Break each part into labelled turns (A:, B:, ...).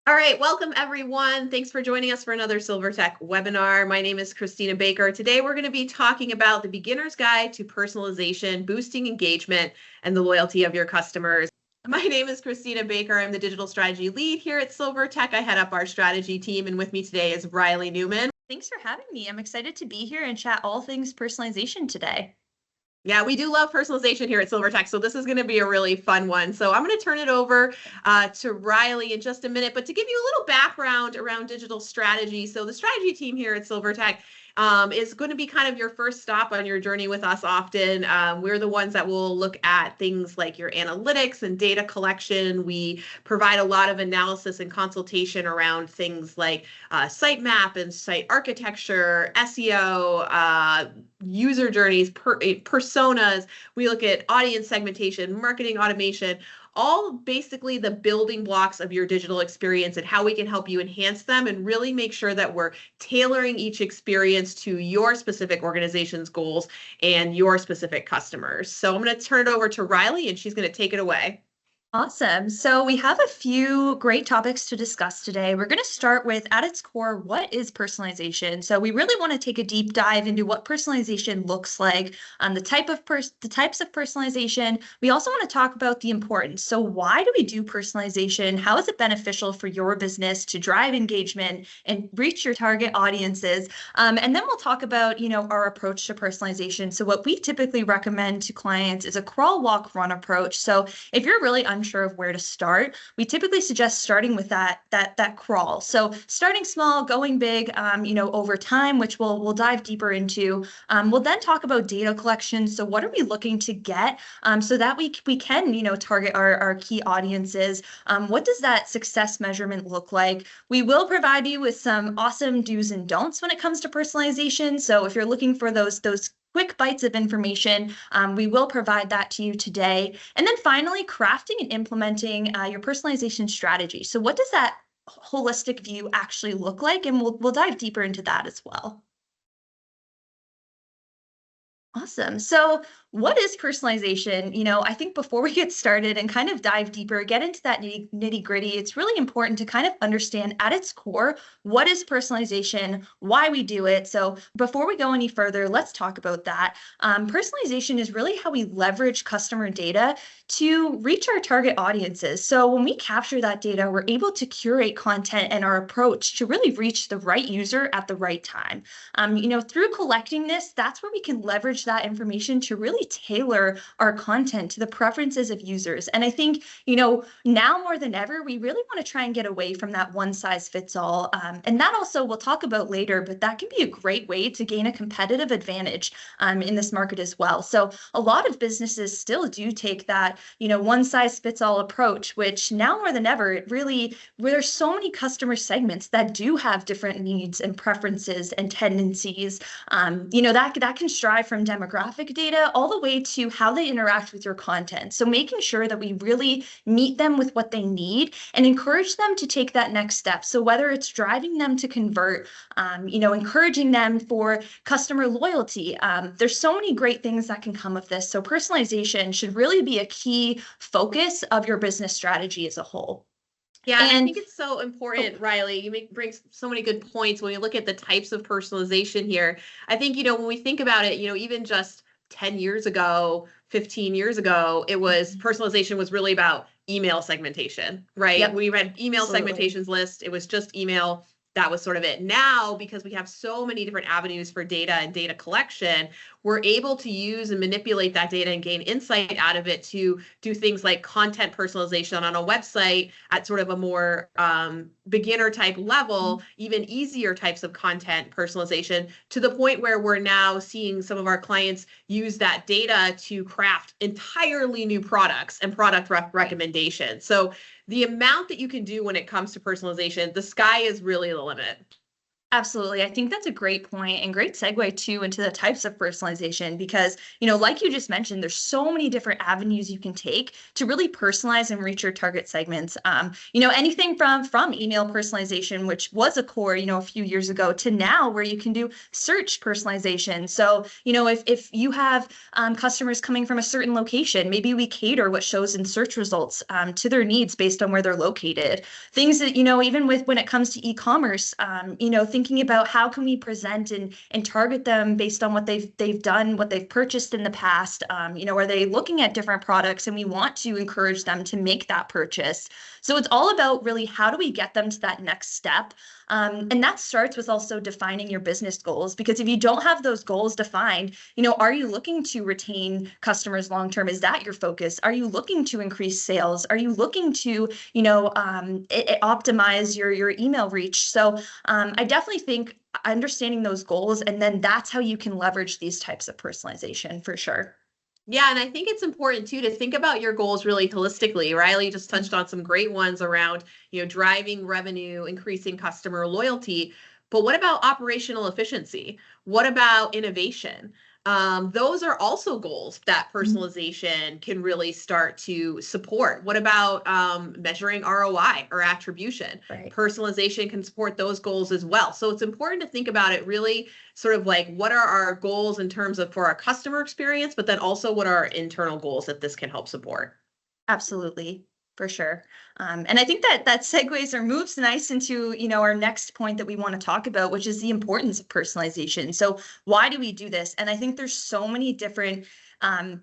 A: All right, welcome everyone. Thanks for joining us for another Silver Tech webinar. My name is Christina Baker. Today we're going to be talking about the beginner's guide to personalization, boosting engagement, and the loyalty of your customers. My name is Christina Baker. I'm the digital strategy lead here at Silver Tech. I head up our strategy team, and with me today is Riley Newman.
B: Thanks for having me. I'm excited to be here and chat all things personalization today.
A: Yeah, we do love personalization here at Silver Tech, so this is going to be a really fun one. So I'm going to turn it over to Riley in just a minute, but to give you a little background around digital strategy. So the strategy team here at Silver Tech is going to be kind of your first stop on your journey with us often. We're the ones that will look at things like your analytics and data collection. We provide a lot of analysis and consultation around things like sitemap and site architecture, SEO, user journeys, personas. We look at audience segmentation, marketing automation, all basically the building blocks of your digital experience and how we can help you enhance them and really make sure that we're tailoring each experience to your specific organization's goals and your specific customers. So I'm going to turn it over to Riley and she's going to take it away.
B: Awesome. So we have a few great topics to discuss today. We're going to start with, at its core, what is personalization? So we really want to take a deep dive into what personalization looks like, the types of personalization. We also want to talk about the importance. So why do we do personalization? How is it beneficial for your business to drive engagement and reach your target audiences? And then we'll talk about, our approach to personalization. So what we typically recommend to clients is a crawl, walk, run approach. So if you're really unsure of where to start, we typically suggest starting with that crawl. So starting small, going big, over time, which we'll dive deeper into. We'll then talk about data collection. So what are we looking to get so that we can, target our key audiences? What does that success measurement look like? We will provide you with some awesome do's and don'ts when it comes to personalization. So if you're looking for those quick bites of information, we will provide that to you today. And then finally, crafting and implementing your personalization strategy. So what does that holistic view actually look like? And we'll dive deeper into that as well. Awesome. So what is personalization? I think before we get started and kind of dive deeper, get into that nitty gritty, it's really important to kind of understand at its core, what is personalization, why we do it. So before we go any further, let's talk about that. Personalization is really how we leverage customer data to reach our target audiences. So when we capture that data, we're able to curate content and our approach to really reach the right user at the right time. Through collecting this, that's where we can leverage that information to really tailor our content to the preferences of users. And I think, now more than ever, we really want to try and get away from that one size fits all. And that also we'll talk about later, but that can be a great way to gain a competitive advantage in this market as well. So a lot of businesses still do take that, one size fits all approach, which now more than ever, where there's so many customer segments that do have different needs and preferences and tendencies, that can strive from demographic data all the way to how they interact with your content. So making sure that we really meet them with what they need and encourage them to take that next step. So whether it's driving them to convert, encouraging them for customer loyalty, there's so many great things that can come of this. So personalization should really be a key focus of your business strategy as a whole.
A: Yeah, and I think it's so important, Riley. You bring so many good points when you look at the types of personalization here. I think, when we think about it, even just 10 years ago, 15 years ago, personalization was really about email segmentation, right?
B: Yep.
A: We read email segmentations list. It was just email. That was sort of it. Now, because we have so many different avenues for data and data collection, we're able to use and manipulate that data and gain insight out of it to do things like content personalization on a website at sort of a more beginner type level, even easier types of content personalization, to the point where we're now seeing some of our clients use that data to craft entirely new products and product recommendations. So the amount that you can do when it comes to personalization, the sky is really the limit.
B: Absolutely. I think that's a great point and great segue too into the types of personalization because, like you just mentioned, there's so many different avenues you can take to really personalize and reach your target segments. Anything from email personalization, which was a core, a few years ago, to now where you can do search personalization. So, if you have customers coming from a certain location, maybe we cater what shows in search results to their needs based on where they're located. Things that, even with when it comes to e-commerce, thinking about how can we present and target them based on what they've done, what they've purchased in the past. Are they looking at different products and we want to encourage them to make that purchase. So it's all about really how do we get them to that next step. And that starts with also defining your business goals, because if you don't have those goals defined, are you looking to retain customers long term? Is that your focus? Are you looking to increase sales? Are you looking to, optimize your email reach? So I definitely think understanding those goals, and then that's how you can leverage these types of personalization for sure.
A: Yeah, and I think it's important too to think about your goals really holistically. Riley just touched on some great ones around, driving revenue, increasing customer loyalty. But what about operational efficiency? What about innovation? Those are also goals that personalization can really start to support. What about measuring ROI or attribution?
B: Right.
A: Personalization can support those goals as well. So it's important to think about it really sort of like what are our goals in terms of for our customer experience, but then also what are our internal goals that this can help support.
B: Absolutely, for sure. And I think that segues or moves nice into, our next point that we want to talk about, which is the importance of personalization. So why do we do this? And I think there's so many different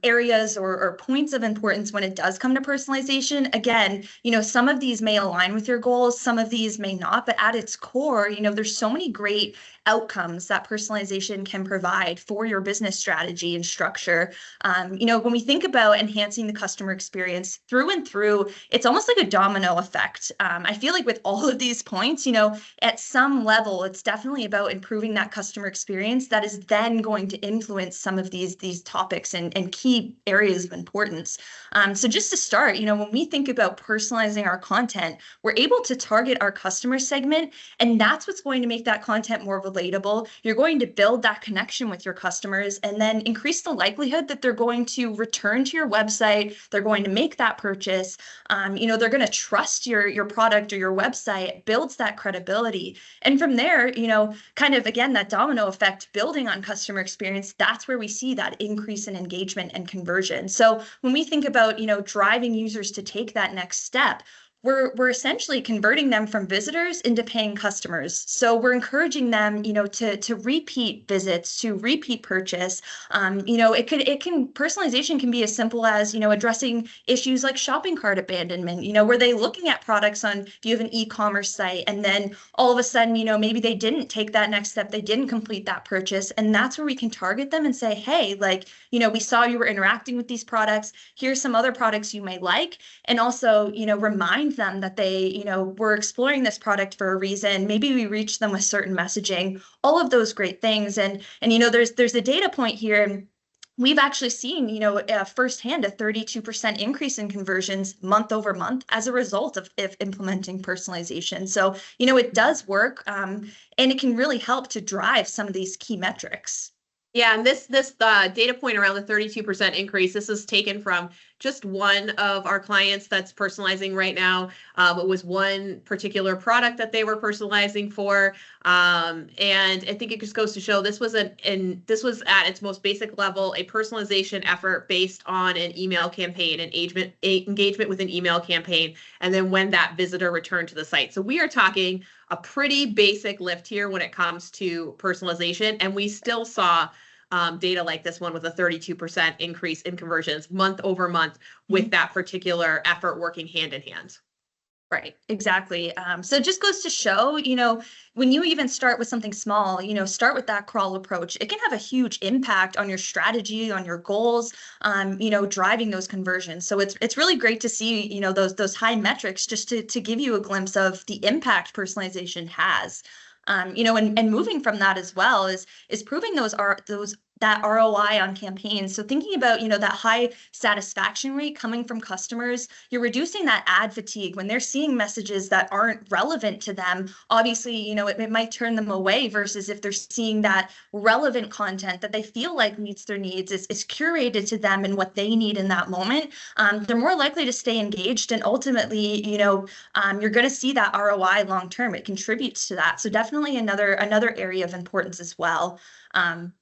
B: areas or points of importance when it does come to personalization. Again, some of these may align with your goals, some of these may not, but at its core, there's so many great outcomes that personalization can provide for your business strategy and structure. When we think about enhancing the customer experience through and through, it's almost like a domino effect. I feel like with all of these points, at some level, it's definitely about improving that customer experience that is then going to influence some of these topics and key areas of importance. So just to start, when we think about personalizing our content, we're able to target our customer segment, and that's what's going to make that content more relatable. You're going to build that connection with your customers and then increase the likelihood that they're going to return to your website. They're going to make that purchase. They're going to trust your product or your website. It builds that credibility. And from there, kind of again, that domino effect building on customer experience, that's where we see that increase in engagement and conversion. So when we think about, driving users to take that next step, we're essentially converting them from visitors into paying customers. So we're encouraging them, to repeat visits, to repeat purchase. Personalization can be as simple as, addressing issues like shopping cart abandonment. Were they looking at products on, if you have an e-commerce site, and then all of a sudden, maybe they didn't take that next step, they didn't complete that purchase. And that's where we can target them and say, hey, we saw you were interacting with these products. Here's some other products you may like. And also, remind them that they, were exploring this product for a reason. Maybe we reach them with certain messaging, all of those great things. And there's a data point here. We've actually seen, firsthand a 32% increase in conversions month over month as a result of implementing personalization. So, it does work, and it can really help to drive some of these key metrics.
A: Yeah, and this data point around the 32% increase, this is taken from just one of our clients that's personalizing right now. It was one particular product that they were personalizing for, and I think it just goes to show this was at its most basic level a personalization effort based on an email campaign, engagement with an email campaign, and then when that visitor returned to the site. So we are talking a pretty basic lift here when it comes to personalization, and we still saw data like this one with a 32% increase in conversions month over month with that particular effort working hand in hand.
B: Right, exactly. So it just goes to show, when you even start with something small, start with that crawl approach, it can have a huge impact on your strategy, on your goals, driving those conversions. So it's really great to see, those high metrics just to give you a glimpse of the impact personalization has. And moving from that as well is proving those that ROI on campaigns. So thinking about, that high satisfaction rate coming from customers, you're reducing that ad fatigue when they're seeing messages that aren't relevant to them. Obviously, it might turn them away versus if they're seeing that relevant content that they feel like meets their needs, is curated to them and what they need in that moment. They're more likely to stay engaged, and ultimately, you're going to see that ROI long term. It contributes to that. So definitely another area of importance as well.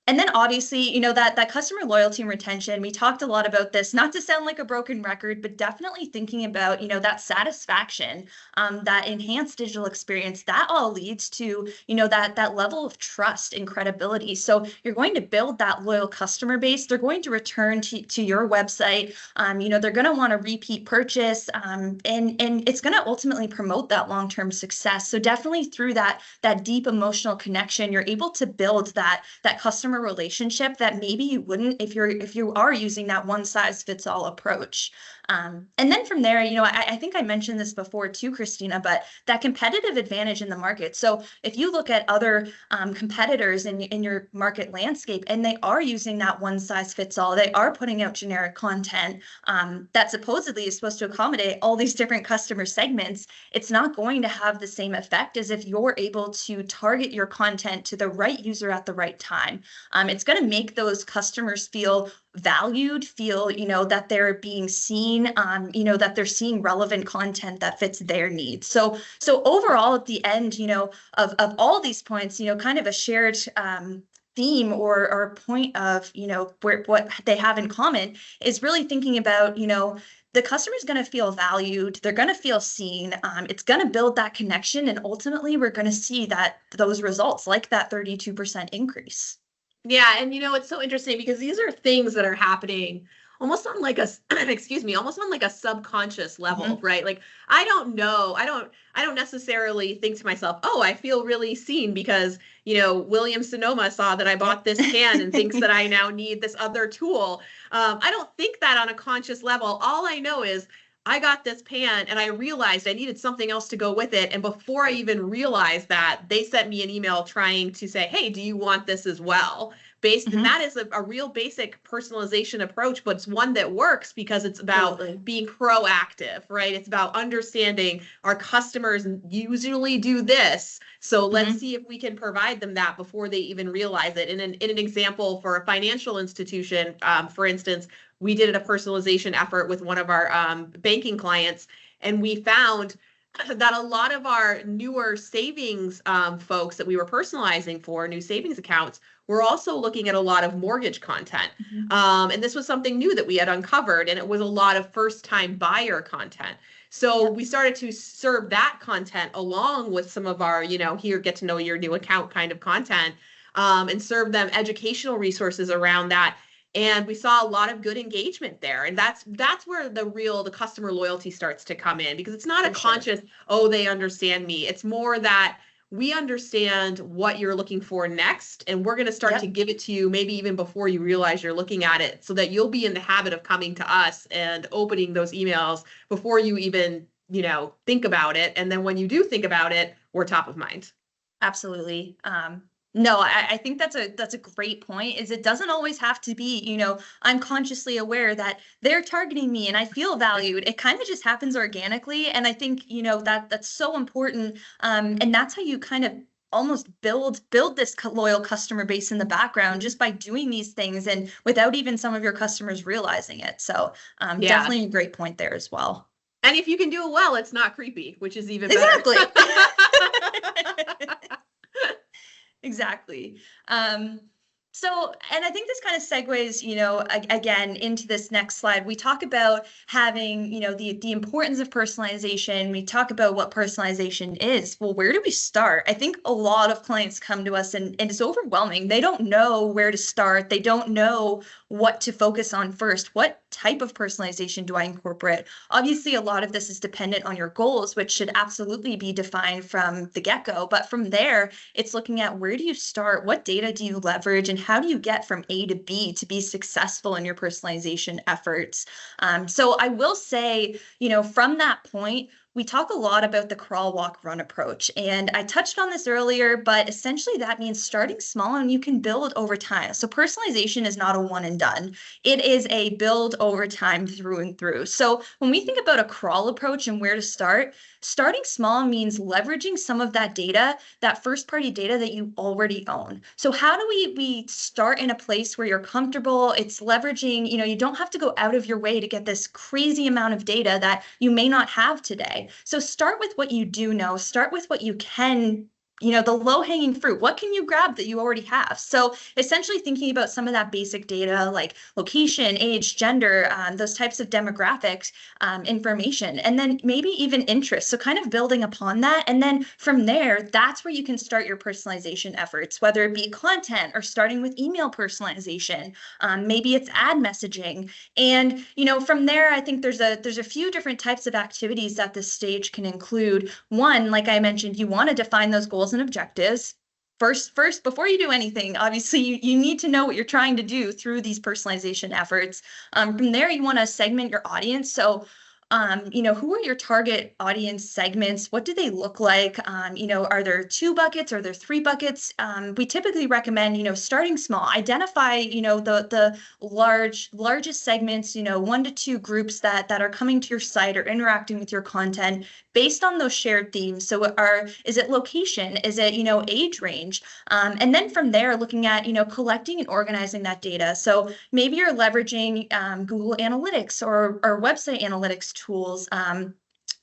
B: And then obviously, that customer loyalty and retention, we talked a lot about this, not to sound like a broken record, but definitely thinking about, that satisfaction, that enhanced digital experience, that all leads to, that level of trust and credibility. So you're going to build that loyal customer base. They're going to return to your website. They're going to want to repeat purchase, and it's going to ultimately promote that long-term success. So definitely through that deep emotional connection, you're able to build that customer relationship that maybe you wouldn't if you are using that one size fits all approach. And then from there, I think I mentioned this before too, Christina, but that competitive advantage in the market. So if you look at other competitors in your market landscape, and they are using that one size fits all, they are putting out generic content that supposedly is supposed to accommodate all these different customer segments, it's not going to have the same effect as if you're able to target your content to the right user at the right time. It's going to make those customers feel valued, feel, that they're being seen, that they're seeing relevant content that fits their needs. So overall, at the end, of all these points, kind of a shared theme or point of, what they have in common is really thinking about, the customer is going to feel valued. They're going to feel seen. It's going to build that connection. And ultimately, we're going to see those results, like that 32% increase.
A: Yeah, and it's so interesting because these are things that are happening almost on like a excuse me, almost on like a subconscious level,
B: Mm-hmm.
A: right? Like I don't know, I don't necessarily think to myself, "Oh, I feel really seen because, William Sonoma saw that I bought
B: Yep.
A: this pan and thinks that I now need this other tool." I don't think that on a conscious level. All I know is I got this pan and I realized I needed something else to go with it. And before I even realized that, they sent me an email trying to say, "Hey, do you want this as well?" And
B: Mm-hmm.
A: that is a real basic personalization approach, but it's one that works because it's about
B: Absolutely.
A: being proactive, right? It's about understanding our customers usually do this. So let's
B: Mm-hmm.
A: see if we can provide them that before they even realize it. In an example for a financial institution, for instance, we did a personalization effort with one of our banking clients, and we found that a lot of our newer savings folks that we were personalizing for new savings accounts were also looking at a lot of mortgage content.
B: Mm-hmm.
A: And this was something new that we had uncovered, and it was a lot of first time buyer content. So
B: Yep.
A: we started to serve that content along with some of our, here, get to know your new account kind of content, and serve them educational resources around that. And we saw a lot of good engagement there. And that's where the customer loyalty starts to come in, because it's not a
B: For sure.
A: conscious, "Oh, they understand me." It's more that we understand what you're looking for next, and we're going to start to
B: Yep.
A: give it to you maybe even before you realize you're looking at it, so that you'll be in the habit of coming to us and opening those emails before you even, think about it. And then when you do think about it, we're top of mind.
B: Absolutely. No, I think that's a great point. Is it doesn't always have to be, I'm consciously aware that they're targeting me and I feel valued. It kind of just happens organically, and I think that's so important. And that's how you kind of almost build this loyal customer base in the background, just by doing these things and without even some of your customers realizing it. So
A: Yeah.
B: definitely a great point there as well.
A: And if you can do it well, it's not creepy, which is even better.
B: Exactly. Exactly. And I think this kind of segues, again, into this next slide. We talk about having, the importance of personalization. We talk about what personalization is. Well, where do we start? I think a lot of clients come to us and it's overwhelming. They don't know where to start. They don't know what to focus on first. What type of personalization do I incorporate? Obviously, a lot of this is dependent on your goals, which should absolutely be defined from the get-go. But from there, it's looking at, where do you start? What data do you leverage? And how do you get from A to B to be successful in your personalization efforts? So I will say, from that point, we talk a lot about the crawl, walk, run approach. And I touched on this earlier, but essentially that means starting small and you can build over time. So personalization is not a one and done. It is a build over time through and through. So when we think about a crawl approach and where to start, starting small means leveraging some of that data, that first party data that you already own. So how do we start in a place where you're comfortable? It's leveraging, you don't have to go out of your way to get this crazy amount of data that you may not have today. So start with what you do know, start with what you can, the low-hanging fruit. What can you grab that you already have? So essentially thinking about some of that basic data like location, age, gender, those types of demographics, information, and then maybe even interest. So kind of building upon that. And then from there, that's where you can start your personalization efforts, whether it be content or starting with email personalization. Maybe it's ad messaging. And, from there, I think there's a few different types of activities that this stage can include. One, like I mentioned, you want to define those goals and objectives. First, before you do anything, obviously you need to know what you're trying to do through these personalization efforts. From there, you want to segment your audience. So who are your target audience segments? What do they look like? Are there 2 buckets? Are there 3 buckets? We typically recommend, starting small. Identify, the largest segments, 1 to 2 groups that are coming to your site or interacting with your content based on those shared themes. So is it location? Is it, age range? And then from there, looking at, collecting and organizing that data. So maybe you're leveraging Google Analytics or website analytics tools,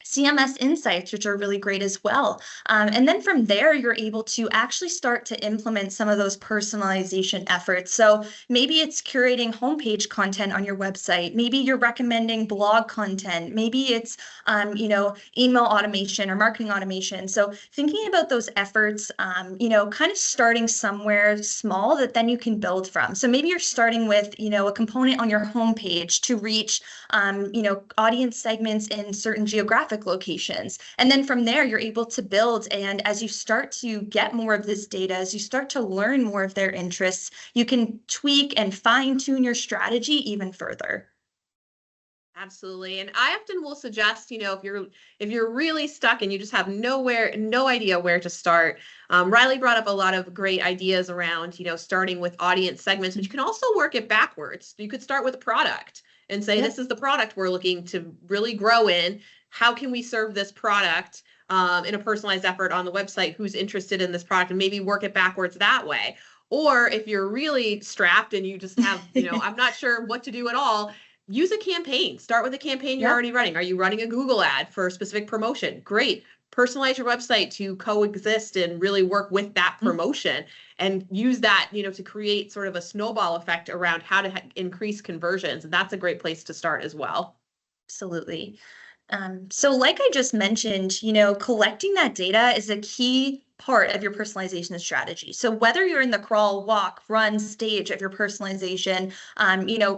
B: CMS insights, which are really great as well. And then from there, you're able to actually start to implement some of those personalization efforts. So maybe it's curating homepage content on your website. Maybe you're recommending blog content. Maybe it's, email automation or marketing automation. So thinking about those efforts, kind of starting somewhere small that then you can build from. So maybe you're starting with, a component on your homepage to reach, audience segments in certain geographic locations. And then from there, you're able to build. And as you start to get more of this data, as you start to learn more of their interests, you can tweak and fine tune your strategy even further.
A: Absolutely. And I often will suggest, if you're really stuck and you just have no idea where to start, Riley brought up a lot of great ideas around, starting with audience segments, but you can also work it backwards. You could start with a product and say, This is the product we're looking to really grow in. How can we serve this product in a personalized effort on the website? Who's interested in this product? And maybe work it backwards that way. Or if you're really strapped and you just have, I'm not sure what to do at all, use a campaign. Start with a campaign you're already running. Are you running a Google ad for a specific promotion? Great. Personalize your website to coexist and really work with that promotion and use that, to create sort of a snowball effect around how to increase conversions. And that's a great place to start as well.
B: Absolutely. So like I just mentioned, collecting that data is a key part of your personalization strategy. So whether you're in the crawl, walk, run stage of your personalization,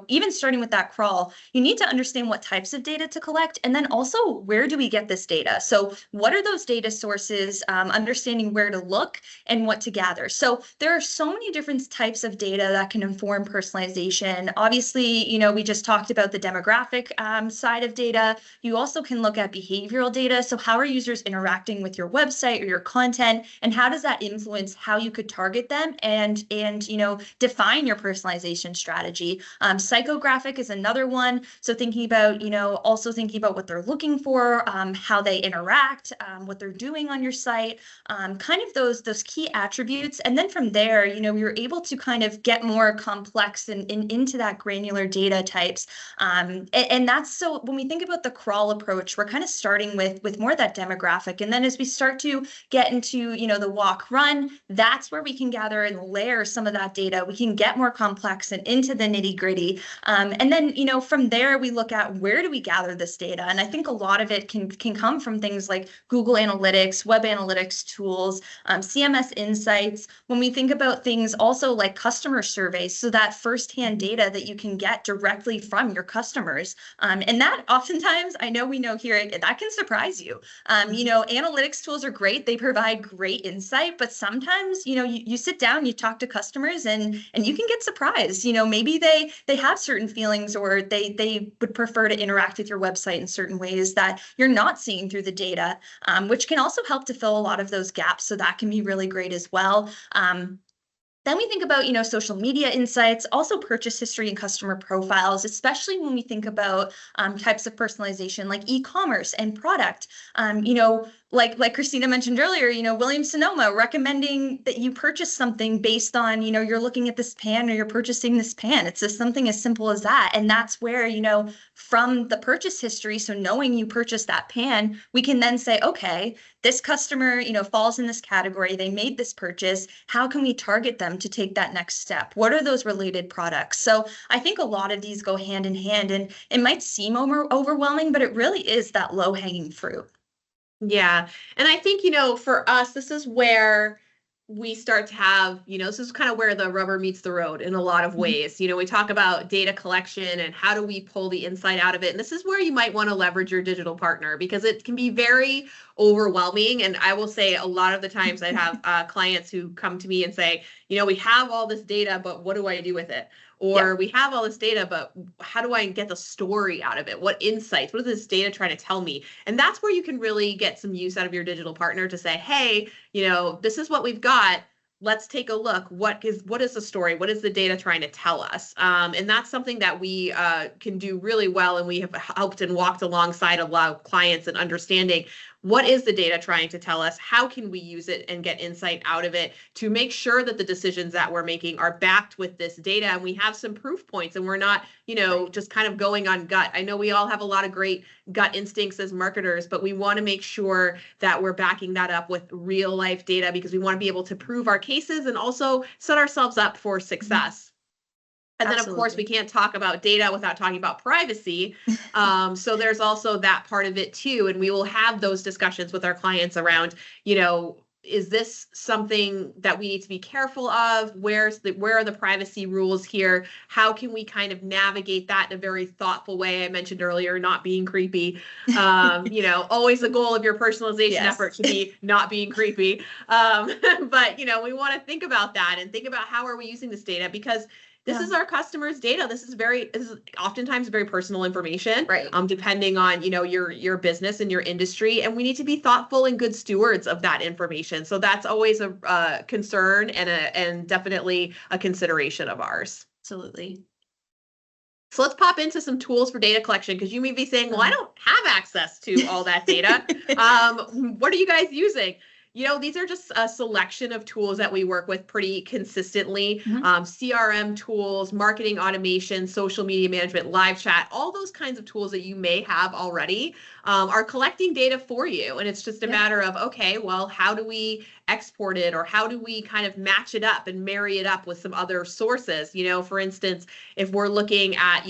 B: even starting with that crawl, you need to understand what types of data to collect. And then also, where do we get this data? So what are those data sources, understanding where to look and what to gather. So there are so many different types of data that can inform personalization. Obviously, we just talked about the demographic side of data. You also can look at behavioral data. So how are users interacting with your website or your content? And how does that influence how you could target them and define your personalization strategy? Psychographic is another one. So thinking about, also thinking about what they're looking for, how they interact, what they're doing on your site, kind of those key attributes. And then from there, you're able to kind of get more complex and into that granular data types. And that's, so when we think about the crawl approach, we're kind of starting with more of that demographic. And then as we start to get into, the walk run, that's where we can gather and layer some of that data. We can get more complex and into the nitty gritty. And then, from there, we look at where do we gather this data? And I think a lot of it can come from things like Google Analytics, web analytics tools, CMS insights. When we think about things also like customer surveys, so that firsthand data that you can get directly from your customers. And that oftentimes, I know we know here, that can surprise you. Analytics tools are great. They provide great great insight, but sometimes, you sit down, you talk to customers and you can get surprised. Maybe they have certain feelings, or they would prefer to interact with your website in certain ways that you're not seeing through the data, which can also help to fill a lot of those gaps. So that can be really great as well. Then we think about, social media insights, also purchase history and customer profiles, especially when we think about types of personalization like e-commerce and product. Like Christina mentioned earlier, Williams Sonoma recommending that you purchase something based on, you're looking at this pan or you're purchasing this pan. It's just something as simple as that. And that's where, from the purchase history, so knowing you purchased that pan, we can then say, okay, this customer, falls in this category. They made this purchase. How can we target them to take that next step? What are those related products? So I think a lot of these go hand in hand, and it might seem overwhelming, but it really is that low-hanging fruit.
A: Yeah. And I think, for us, this is where we start to have, this is kind of where the rubber meets the road in a lot of ways. We talk about data collection and how do we pull the insight out of it. And this is where you might want to leverage your digital partner, because it can be very overwhelming. And I will say a lot of the times I have clients who come to me and say, we have all this data, but what do I do with it? Or we have all this data, but how do I get the story out of it? What insights? What is this data trying to tell me? And that's where you can really get some use out of your digital partner to say, hey, this is what we've got. Let's take a look. What is the story? What is the data trying to tell us? And that's something that we can do really well. And we have helped and walked alongside a lot of clients in understanding what is the data trying to tell us? How can we use it and get insight out of it to make sure that the decisions that we're making are backed with this data, and we have some proof points, and we're not, just kind of going on gut. I know we all have a lot of great gut instincts as marketers, but we want to make sure that we're backing that up with real life data, because we want to be able to prove our cases and also set ourselves up for success. And then, of course, we can't talk about data without talking about privacy. So there's also that part of it too. And we will have those discussions with our clients around, is this something that we need to be careful of? Where are the privacy rules here? How can we kind of navigate that in a very thoughtful way? I mentioned earlier, not being creepy. Always the goal of your personalization effort to be not being creepy. But, we want to think about that and think about how are we using this data, because this is our customers' data. This is oftentimes very personal information,
B: right?
A: Depending on, your business and your industry, and we need to be thoughtful and good stewards of that information. So that's always a concern and definitely a consideration of ours.
B: Absolutely.
A: So let's pop into some tools for data collection, because you may be saying, well, I don't have access to all that data. What are you guys using? These are just a selection of tools that we work with pretty consistently. CRM tools, marketing automation, social media management, live chat, all those kinds of tools that you may have already are collecting data for you. And it's just a matter of, okay, well, how do we export it, or how do we kind of match it up and marry it up with some other sources? For instance, if we're looking at,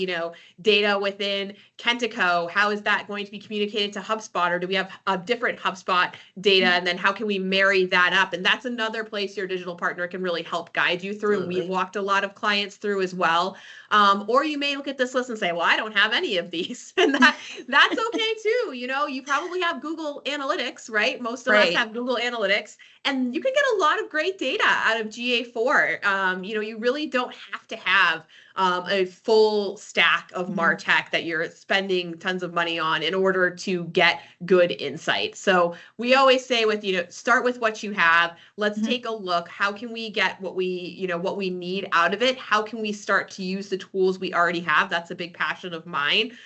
A: data within Kentico, how is that going to be communicated to HubSpot, or do we have a different HubSpot data? And then how can we marry that up? And that's another place your digital partner can really help guide you through. And we've walked a lot of clients through as well. Or you may look at this list and say, well, I don't have any of these. And that's okay too. You probably have Google Analytics, right? Most of us have Google Analytics, and you can get a lot of great data out of GA4. You really don't have to have a full stack of MarTech that you're spending tons of money on in order to get good insight. So we always say start with what you have. Let's take a look. How can we get what we need out of it? How can we start to use the tools we already have? That's a big passion of mine.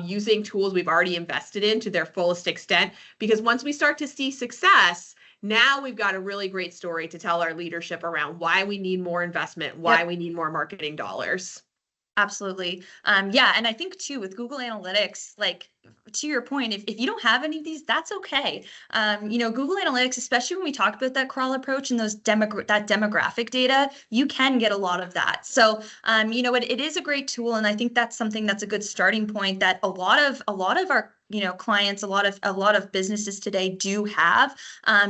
A: Using tools we've already invested in to their fullest extent, because once we start to see success, now we've got a really great story to tell our leadership around why we need more investment, why we need more marketing dollars.
B: Absolutely. And I think too, with Google Analytics, like to your point, if you don't have any of these, that's okay. Google Analytics, especially when we talk about that crawl approach and those that demographic data, you can get a lot of that. So, it is a great tool. And I think that's something that's a good starting point that a lot of our clients, a lot of businesses today do have.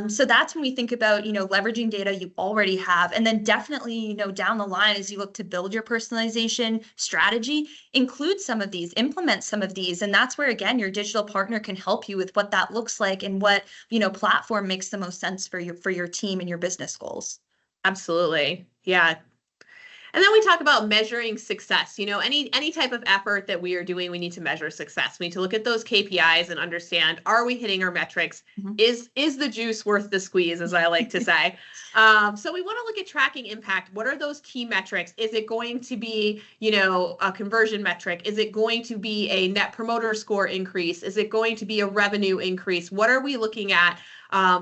B: So that's when we think about, leveraging data you already have. And then definitely, down the line, as you look to build your personalization strategy, include some of these, implement some of these. And that's where, again, again, your digital partner can help you with what that looks like and what, you know, platform makes the most sense for your team and your business goals.
A: Absolutely. Yeah. And then we talk about measuring success. You know, any type of effort that we are doing, we need to measure success. We need to look at those KPIs and understand, are we hitting our metrics?
B: Mhm.
A: Is the juice worth the squeeze, as I like to say? So we want to look at tracking impact. What are those key metrics? Is it going to be, you know, a conversion metric? Is it going to be a net promoter score increase? Is it going to be a revenue increase? What are we looking at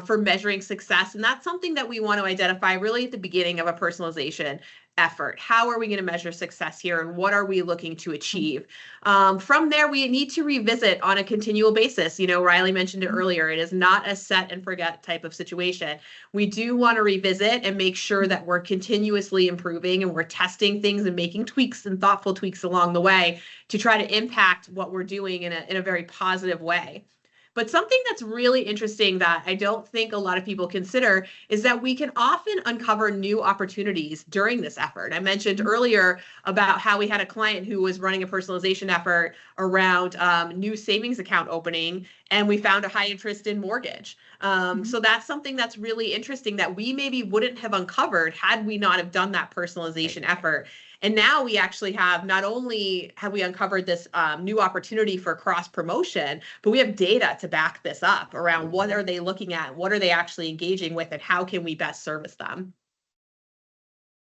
A: for measuring success? And that's something that we want to identify really at the beginning of a personalization effort. How are we going to measure success here, and what are we looking to achieve? From there, we need to revisit on a continual basis. You know, Riley mentioned it earlier. It is not a set and forget type of situation. We do want to revisit and make sure that we're continuously improving and we're testing things and making tweaks and thoughtful tweaks along the way to try to impact what we're doing in a very positive way. But something that's really interesting that I don't think a lot of people consider is that we can often uncover new opportunities during this effort. I mentioned earlier about how we had a client who was running a personalization effort around new savings account opening, and we found a high interest in mortgage. So that's something that's really interesting that we maybe wouldn't have uncovered had we not have done that personalization effort. And now we actually have, not only have we uncovered this new opportunity for cross promotion, but we have data to back this up around what are they looking at, what are they actually engaging with, and how can we best service them.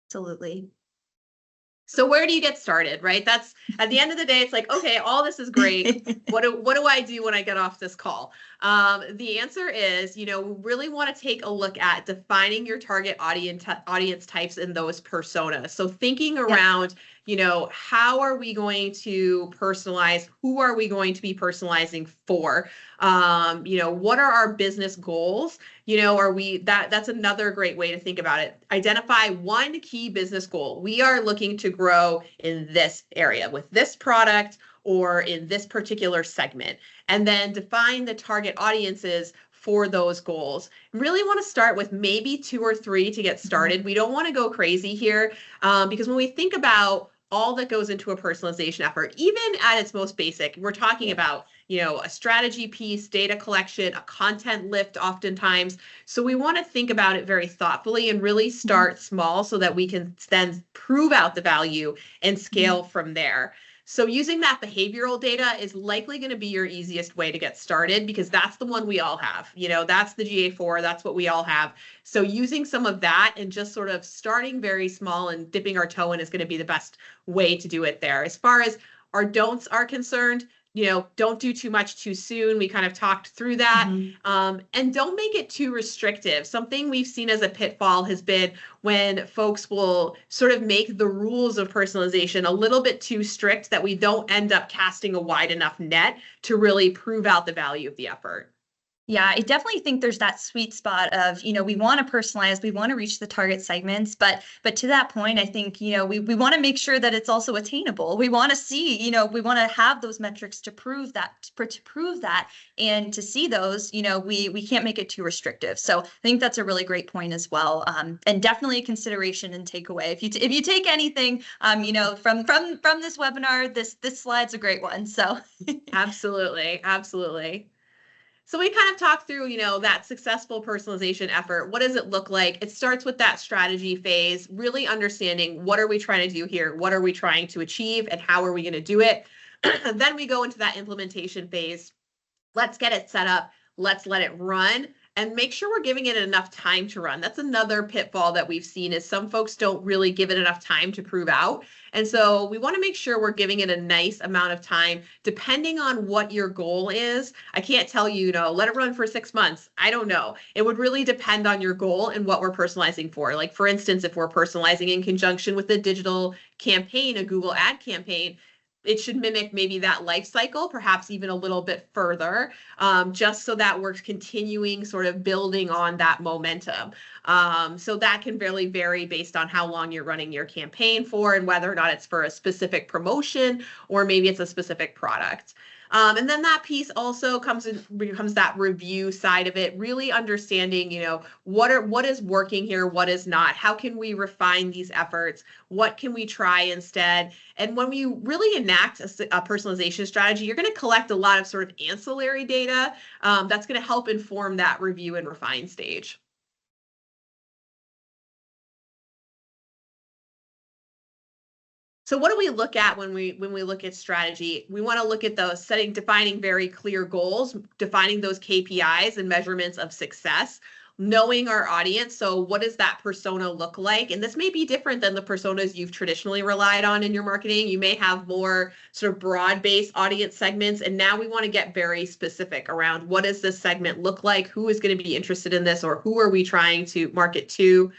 B: Absolutely.
A: So where do you get started, right? That's at the end of the day, it's like, okay, all this is great. What do I do when I get off this call? The answer is, you know, we really want to take a look at defining your target audience types and those personas. So thinking around, you know, how are we going to personalize? Who are we going to be personalizing for? You know, what are our business goals? You know, are we that's another great way to think about it. Identify one key business goal. We are looking to grow in this area with this product or in this particular segment, and then define the target audiences for those goals. Really want to start with maybe 2 or 3 to get started. We don't want to go crazy here because when we think about all that goes into a personalization effort, even at its most basic, we're talking about, you know, a strategy piece, data collection, a content lift oftentimes. So we want to think about it very thoughtfully and really start small so that we can then prove out the value and scale from there. So using that behavioral data is likely going to be your easiest way to get started because that's the one we all have. You know, that's the GA4, that's what we all have. So using some of that and just sort of starting very small and dipping our toe in is going to be the best way to do it there. As far as our don'ts are concerned, you know, don't do too much too soon. We kind of talked through that. And don't make it too restrictive. Something we've seen as a pitfall has been when folks will sort of make the rules of personalization a little bit too strict that we don't end up casting a wide enough net to really prove out the value of the effort.
B: Yeah, I definitely think there's that sweet spot of, you know, we want to personalize, we want to reach the target segments, but to that point, I think, you know, we want to make sure that it's also attainable. We want to see, you know, we want to have those metrics to prove that, and to see those, you know, we can't make it too restrictive. So I think that's a really great point as well, and definitely a consideration and takeaway. If you take anything, you know, from this webinar, this slide's a great one. So
A: Absolutely, absolutely. So we kind of talked through, you know, that successful personalization effort. What does it look like? It starts with that strategy phase, really understanding what are we trying to do here? What are we trying to achieve and how are we going to do it? Then we go into that implementation phase. Let's get it set up. Let's let it run and make sure we're giving it enough time to run. That's another pitfall that we've seen is some folks don't really give it enough time to prove out. And so we want to make sure we're giving it a nice amount of time, depending on what your goal is. I can't tell you, you know, let it run for 6 months. I don't know. It would really depend on your goal and what we're personalizing for. Like, for instance, if we're personalizing in conjunction with a digital campaign, a Google ad campaign, it should mimic maybe that life cycle, perhaps even a little bit further, just so that we're continuing sort of building on that momentum. So that can really vary based on how long you're running your campaign for and whether or not it's for a specific promotion or maybe it's a specific product. And then that piece also becomes that review side of it, really understanding, what is working here, what is not, how can we refine these efforts, what can we try instead. And when we really enact a personalization strategy, you're going to collect a lot of sort of ancillary data that's going to help inform that review and refine stage. So what do we look at when we look at strategy? We want to look at those defining very clear goals, defining those KPIs and measurements of success, knowing our audience. So what does that persona look like? And this may be different than the personas you've traditionally relied on in your marketing. You may have more sort of broad-based audience segments. And now we want to get very specific around what does this segment look like? Who is going to be interested in this, or who are we trying to market to?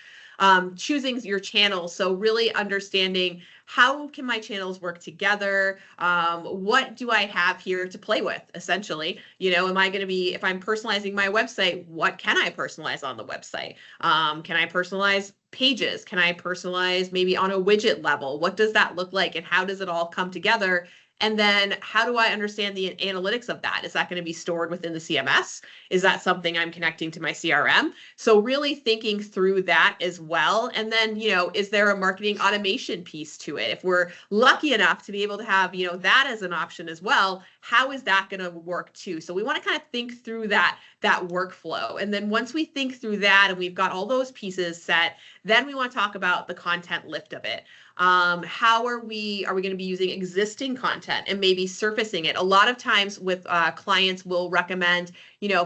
A: Choosing your channels. So really understanding, how can my channels work together? What do I have here to play with, essentially? Am I going to be, if I'm personalizing my website, what can I personalize on the website? Can I personalize pages? Can I personalize maybe on a widget level? What does that look like, and how does it all come together? And then how do I understand the analytics of that? Is that going to be stored within the CMS? Is that something I'm connecting to my CRM? So really thinking through that as well. And then, is there a marketing automation piece to it? If we're lucky enough to be able to have, that as an option as well, how is that going to work too? So we want to kind of think through that workflow. And then once we think through that and we've got all those pieces set, then we want to talk about the content lift of it. How are we going to be using existing content and maybe surfacing it? A lot of times with clients will recommend,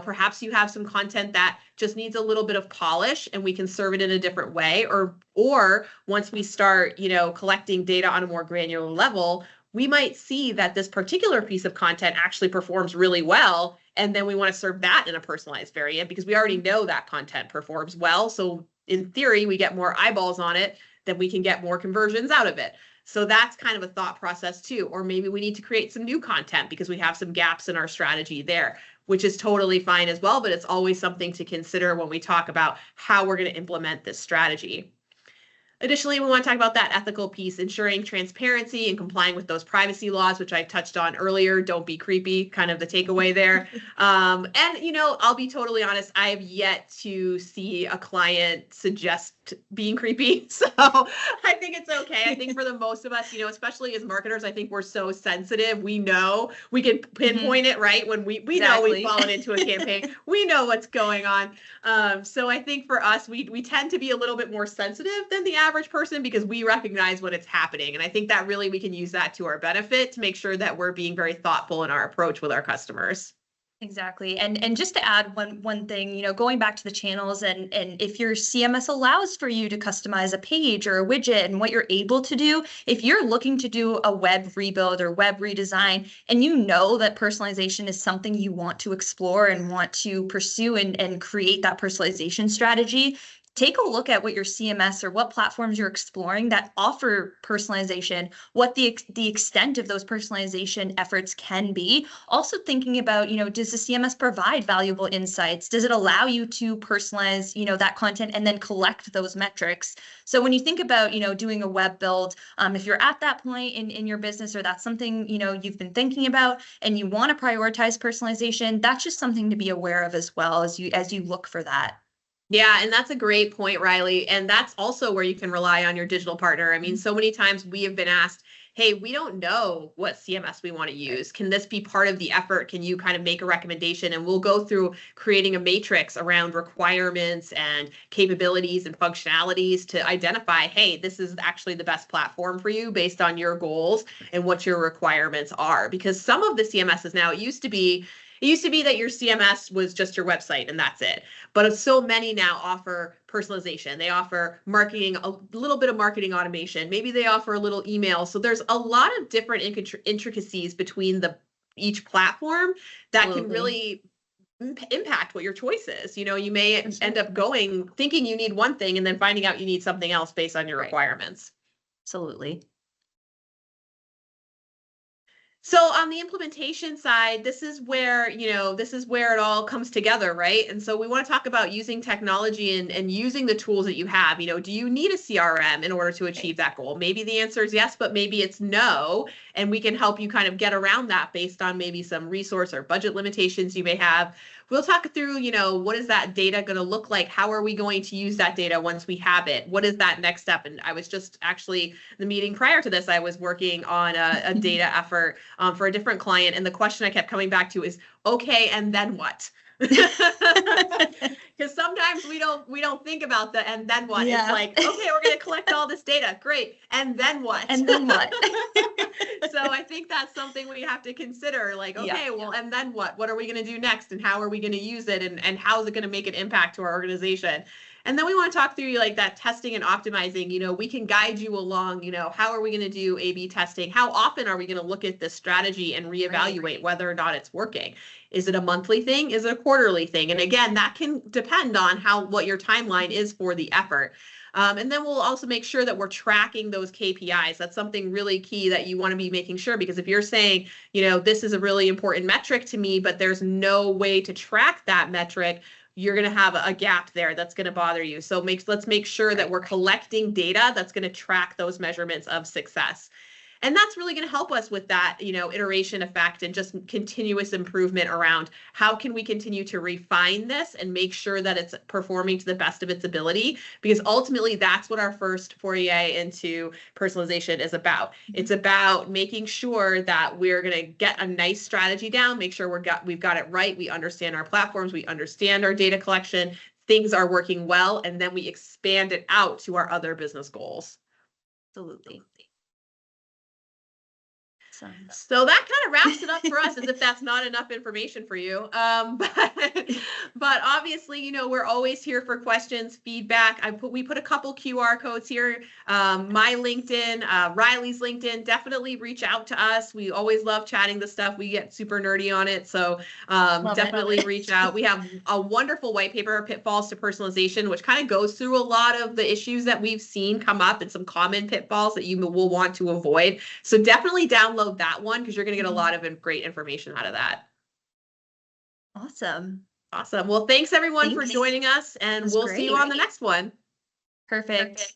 A: perhaps you have some content that just needs a little bit of polish and we can serve it in a different way. Or once we start, collecting data on a more granular level, we might see that this particular piece of content actually performs really well. And then we want to serve that in a personalized variant because we already know that content performs well. So in theory, we get more eyeballs on it, then we can get more conversions out of it. So that's kind of a thought process too. Or maybe we need to create some new content because we have some gaps in our strategy there, which is totally fine as well. But it's always something to consider when we talk about how we're going to implement this strategy. Additionally, we want to talk about that ethical piece, ensuring transparency and complying with those privacy laws, which I touched on earlier. Don't be creepy, kind of the takeaway there. And, I'll be totally honest, I have yet to see a client suggest being creepy. So I think it's okay. I think for the most of us, especially as marketers, I think we're so sensitive. We know we can pinpoint it, right? When we know we've fallen into a campaign, we know what's going on. So I think for us, we tend to be a little bit more sensitive than the average person because we recognize when it's happening. And I think that really we can use that to our benefit to make sure that we're being very thoughtful in our approach with our customers.
B: Exactly. And just to add one thing, going back to the channels and if your CMS allows for you to customize a page or a widget and what you're able to do, if you're looking to do a web rebuild or web redesign, and that personalization is something you want to explore and want to pursue and create that personalization strategy, take a look at what your CMS or what platforms you're exploring that offer personalization, what the extent of those personalization efforts can be. Also thinking about, does the CMS provide valuable insights? Does it allow you to personalize, that content and then collect those metrics? So when you think about, doing a web build, if you're at that point in your business or that's something, you've been thinking about and you want to prioritize personalization, that's just something to be aware of as well as you look for that.
A: Yeah, and that's a great point, Riley. And that's also where you can rely on your digital partner. I mean, so many times we have been asked, hey, we don't know what CMS we want to use. Can this be part of the effort? Can you kind of make a recommendation? And we'll go through creating a matrix around requirements and capabilities and functionalities to identify, hey, this is actually the best platform for you based on your goals and what your requirements are. Because some of the CMSs now, it used to be that your CMS was just your website and that's it. But so many now offer personalization. They offer marketing, a little bit of marketing automation. Maybe they offer a little email. So there's a lot of different intricacies between each platform that can really impact what your choice is. You may end up thinking you need one thing and then finding out you need something else based on your requirements.
B: Absolutely.
A: So on the implementation side, this is where, this is where it all comes together, right? And so we want to talk about using technology and using the tools that you have. Do you need a CRM in order to achieve that goal? Maybe the answer is yes, but maybe it's no. And we can help you kind of get around that based on maybe some resource or budget limitations you may have. We'll talk through, what is that data going to look like? How are we going to use that data once we have it? What is that next step? And I was just actually, the meeting prior to this, I was working on a data effort for a different client. And the question I kept coming back to is, okay, and then what? Because sometimes we don't think about the and then what.
B: Yeah.
A: It's like, okay, we're going to collect all this data. Great. And then what?
B: And then what?
A: So I think that's something we have to consider. Like, okay,
B: Yeah.
A: well, and then what? What are we going to do next? And how are we going to use it? And how is it going to make an impact to our organization? And then we want to talk through like that testing and optimizing. We can guide you along, how are we going to do A/B testing? How often are we going to look at this strategy and reevaluate whether or not it's working? Is it a monthly thing? Is it a quarterly thing? And again, that can depend on what your timeline is for the effort. And then we'll also make sure that we're tracking those KPIs. That's something really key that you want to be making sure, because if you're saying, this is a really important metric to me, but there's no way to track that metric, you're going to have a gap there that's going to bother you. So let's make sure that we're collecting data that's going to track those measurements of success. And that's really going to help us with that, iteration effect and just continuous improvement around how can we continue to refine this and make sure that it's performing to the best of its ability, because ultimately that's what our first foray into personalization is about. It's about making sure that we're going to get a nice strategy down, make sure we've got it right. We understand our platforms, we understand our data collection, things are working well, and then we expand it out to our other business goals.
B: Absolutely.
A: So that kind of wraps it up for us, as if that's not enough information for you. But obviously, we're always here for questions, feedback. We put a couple QR codes here. My LinkedIn, Riley's LinkedIn. Definitely reach out to us. We always love chatting the stuff. We get super nerdy on it, so definitely reach out. We have a wonderful white paper, Pitfalls to Personalization, which kind of goes through a lot of the issues that we've seen come up and some common pitfalls that you will want to avoid. So definitely download that one, because you're going to get a lot of great information out of that.
B: Awesome.
A: Well, thanks everyone for joining us, and we'll see you on the next one.
B: Perfect.